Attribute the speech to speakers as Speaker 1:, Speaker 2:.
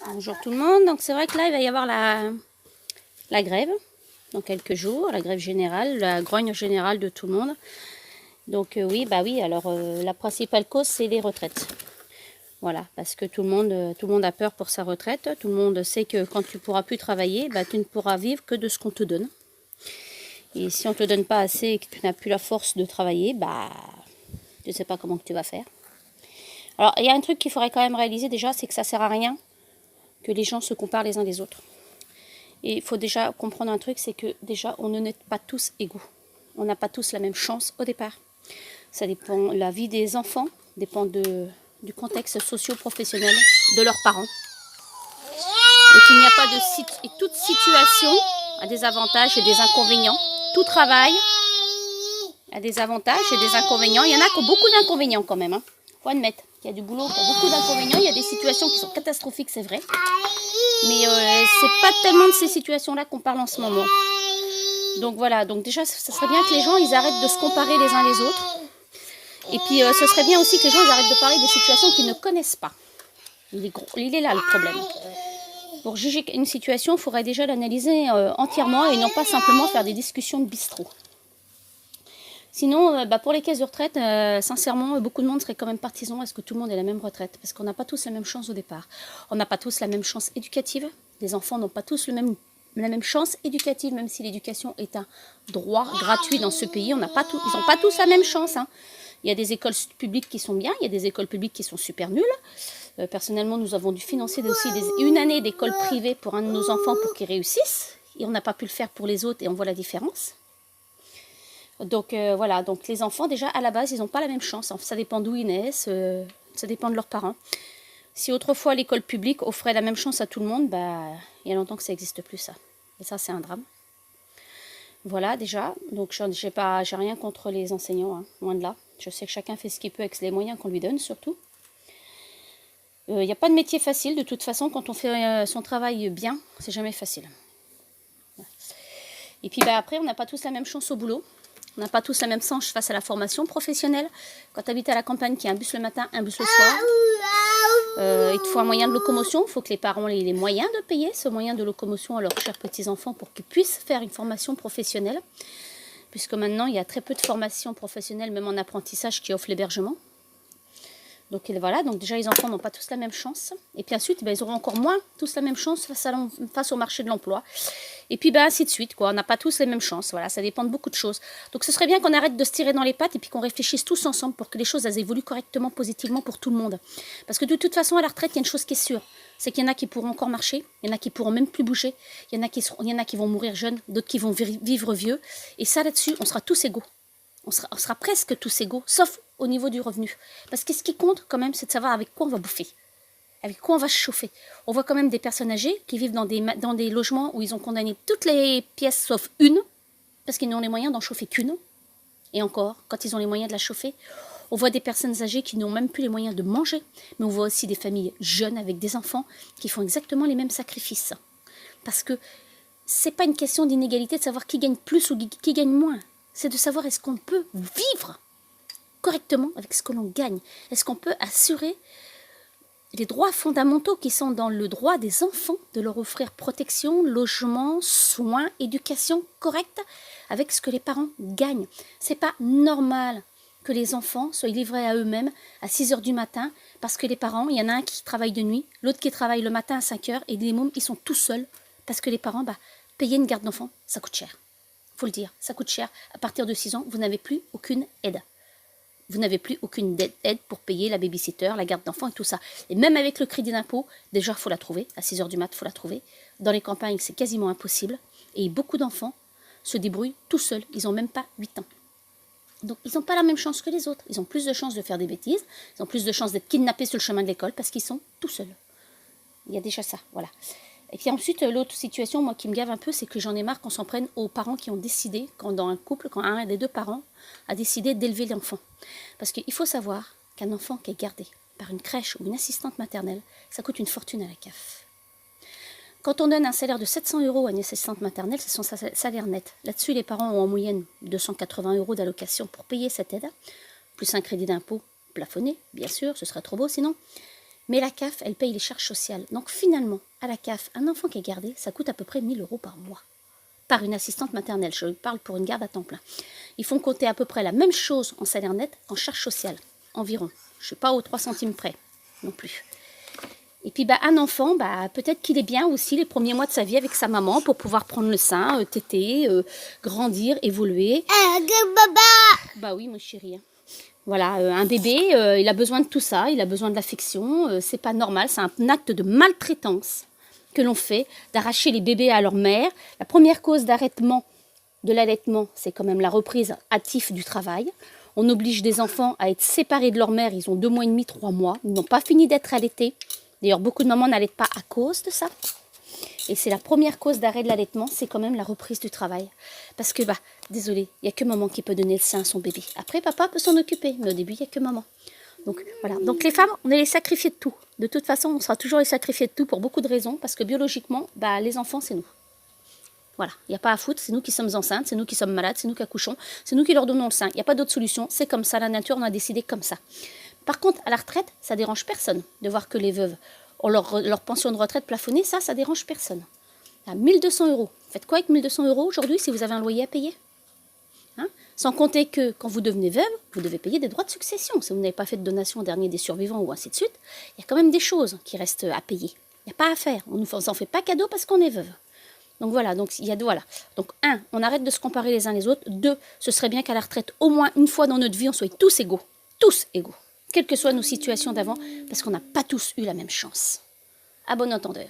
Speaker 1: Bonjour tout le monde. Donc c'est vrai que là il va y avoir la grève dans quelques jours, la grève générale, la grogne générale de tout le monde. Donc oui, bah oui, alors la principale cause c'est les retraites. Voilà, parce que tout le monde a peur pour sa retraite. Tout le monde sait que quand tu pourras plus travailler, bah, tu ne pourras vivre que de ce qu'on te donne. Et si on ne te donne pas assez et que tu n'as plus la force de travailler, bah je ne sais pas comment que tu vas faire. Alors il y a un truc qu'il faudrait quand même réaliser déjà, c'est que ça sert à rien que les gens se comparent les uns les autres. Et il faut déjà comprendre un truc, c'est que déjà on n'est pas tous égaux. On n'a pas tous la même chance au départ. Ça dépend, la vie des enfants dépend du contexte socio-professionnel de leurs parents. Et qu'il n'y a pas de... Et toute situation a des avantages et des inconvénients. Tout travail a des avantages et des inconvénients. Il y en a qui ont beaucoup d'inconvénients quand même. Faut admettre qu'il y a du boulot, qu'il y a beaucoup d'inconvénients. Il y a des situations qui sont catastrophiques, c'est vrai. Mais c'est pas tellement de ces situations-là qu'on parle en ce moment. Donc voilà, donc déjà, ça serait bien que les gens, ils arrêtent de se comparer les uns les autres. Et puis, ce serait bien aussi que les gens, ils arrêtent de parler des situations qu'ils ne connaissent pas. Il est là le problème. Pour juger une situation, il faudrait déjà l'analyser entièrement et non pas simplement faire des discussions de bistrot. Sinon, pour les caisses de retraite, sincèrement, beaucoup de monde serait quand même partisan à ce que tout le monde ait la même retraite. Parce qu'on n'a pas tous la même chance au départ. On n'a pas tous la même chance éducative. Les enfants n'ont pas tous la même chance éducative, même si l'éducation est un droit gratuit dans ce pays. Ils n'ont pas tous la même chance. Il y a des écoles publiques qui sont bien, il y a des écoles publiques qui sont super nulles. Personnellement, nous avons dû financer aussi une année d'école privée pour un de nos enfants pour qu'ils réussissent. Et on n'a pas pu le faire pour les autres et on voit la différence. Donc voilà, donc les enfants déjà à la base ils n'ont pas la même chance, ça dépend d'où ils naissent, ça dépend de leurs parents. Si autrefois l'école publique offrait la même chance à tout le monde, il y a longtemps que ça n'existe plus ça. Et ça c'est un drame. Voilà déjà, donc j'ai rien contre les enseignants, loin de là. Je sais que chacun fait ce qu'il peut avec les moyens qu'on lui donne surtout. Il n'y a pas de métier facile, de toute façon quand on fait son travail bien, c'est jamais facile. Et puis après on n'a pas tous la même chance au boulot. On n'a pas tous la même chance face à la formation professionnelle. Quand tu habites à la campagne, qu'il y a un bus le matin, un bus le soir, il te faut un moyen de locomotion. Il faut que les parents aient les moyens de payer ce moyen de locomotion à leurs chers petits-enfants pour qu'ils puissent faire une formation professionnelle. Puisque maintenant, il y a très peu de formations professionnelles, même en apprentissage, qui offrent l'hébergement. Donc voilà, donc déjà les enfants n'ont pas tous la même chance. Et puis ensuite, ils auront encore moins tous la même chance face au marché de l'emploi. Et puis ainsi de suite, quoi. On n'a pas tous les mêmes chances. Voilà, ça dépend de beaucoup de choses. Donc ce serait bien qu'on arrête de se tirer dans les pattes et puis qu'on réfléchisse tous ensemble pour que les choses elles évoluent correctement, positivement pour tout le monde. Parce que de toute façon, à la retraite, il y a une chose qui est sûre. C'est qu'il y en a qui pourront encore marcher, il y en a qui pourront même plus bouger, il y en a qui vont mourir jeunes, d'autres qui vont vivre vieux. Et ça, là-dessus, on sera tous égaux. On sera presque tous égaux, sauf au niveau du revenu. Parce que ce qui compte quand même, c'est de savoir avec quoi on va bouffer. Avec quoi on va se chauffer. On voit quand même des personnes âgées qui vivent dans des logements où ils ont condamné toutes les pièces sauf une, parce qu'ils n'ont les moyens d'en chauffer qu'une. Et encore, quand ils ont les moyens de la chauffer, on voit des personnes âgées qui n'ont même plus les moyens de manger. Mais on voit aussi des familles jeunes avec des enfants qui font exactement les mêmes sacrifices. Parce que c'est pas une question d'inégalité de savoir qui gagne plus ou qui gagne moins. C'est de savoir est-ce qu'on peut vivre correctement avec ce que l'on gagne. Est-ce qu'on peut assurer les droits fondamentaux qui sont dans le droit des enfants, de leur offrir protection, logement, soins, éducation correcte avec ce que les parents gagnent. C'est pas normal que les enfants soient livrés à eux-mêmes à 6h du matin parce que les parents, il y en a un qui travaille de nuit, l'autre qui travaille le matin à 5h et les mômes, ils sont tout seuls parce que les parents, payer une garde d'enfants, ça coûte cher. Faut le dire, ça coûte cher. À partir de 6 ans, vous n'avez plus aucune aide. Vous n'avez plus aucune aide pour payer la babysitter, la garde d'enfants et tout ça. Et même avec le crédit d'impôt, déjà, il faut la trouver. À 6h du mat, il faut la trouver. Dans les campagnes, c'est quasiment impossible. Et beaucoup d'enfants se débrouillent tout seuls. Ils n'ont même pas 8 ans. Donc, ils n'ont pas la même chance que les autres. Ils ont plus de chances de faire des bêtises. Ils ont plus de chances d'être kidnappés sur le chemin de l'école parce qu'ils sont tout seuls. Il y a déjà ça, voilà. Et puis ensuite, l'autre situation, moi, qui me gave un peu, c'est que j'en ai marre qu'on s'en prenne aux parents qui ont décidé, dans un couple, quand un des deux parents a décidé d'élever l'enfant. Parce qu'il faut savoir qu'un enfant qui est gardé par une crèche ou une assistante maternelle, ça coûte une fortune à la CAF. Quand on donne un salaire de 700 € à une assistante maternelle, c'est son salaire net. Là-dessus, les parents ont en moyenne 280 € d'allocation pour payer cette aide, plus un crédit d'impôt plafonné, bien sûr, ce serait trop beau sinon. Mais la CAF, elle paye les charges sociales. Donc finalement, à la CAF, un enfant qui est gardé, ça coûte à peu près 1 000 € par mois. Par une assistante maternelle, je parle pour une garde à temps plein. Ils font compter à peu près la même chose en salaire net qu'en charge sociale, environ. Je ne suis pas aux 3 centimes près, non plus. Et puis un enfant, peut-être qu'il est bien aussi les premiers mois de sa vie avec sa maman pour pouvoir prendre le sein, téter, grandir, évoluer. Bah oui, mon chéri. Voilà, un bébé, il a besoin de tout ça, il a besoin de l'affection. C'est pas normal, c'est un acte de maltraitance que l'on fait, d'arracher les bébés à leur mère. La première cause d'arrêtement de l'allaitement, c'est quand même la reprise hâtive du travail. On oblige des enfants à être séparés de leur mère, ils ont 2 mois et demi, 3 mois, ils n'ont pas fini d'être allaités. D'ailleurs, beaucoup de mamans n'allaitent pas à cause de ça. Et c'est la première cause d'arrêt de l'allaitement, c'est quand même la reprise du travail. Parce que, désolé, il n'y a que maman qui peut donner le sein à son bébé. Après, papa peut s'en occuper, mais au début, il n'y a que maman. Donc, voilà. Donc, les femmes, on est les sacrifiées de tout. De toute façon, on sera toujours les sacrifiées de tout pour beaucoup de raisons, parce que biologiquement, les enfants, c'est nous. Voilà, il n'y a pas à foutre, c'est nous qui sommes enceintes, c'est nous qui sommes malades, c'est nous qui accouchons, c'est nous qui leur donnons le sein. Il n'y a pas d'autre solution, c'est comme ça, la nature, on a décidé comme ça. Par contre, à la retraite, ça dérange personne de voir que les veuves ont leur pension de retraite plafonnée, ça dérange personne. À 1 200 €. Faites quoi avec 1 200 € aujourd'hui si vous avez un loyer à payer? Sans compter que quand vous devenez veuve, vous devez payer des droits de succession. Si vous n'avez pas fait de donation au dernier des survivants ou ainsi de suite, il y a quand même des choses qui restent à payer. Il n'y a pas à faire. On ne s'en fait pas cadeau parce qu'on est veuve. Donc voilà, donc 1, on arrête de se comparer les uns les autres. 2, ce serait bien qu'à la retraite, au moins une fois dans notre vie, on soit tous égaux. Tous égaux. Quelles que soient nos situations d'avant, parce qu'on n'a pas tous eu la même chance. À bon entendeur.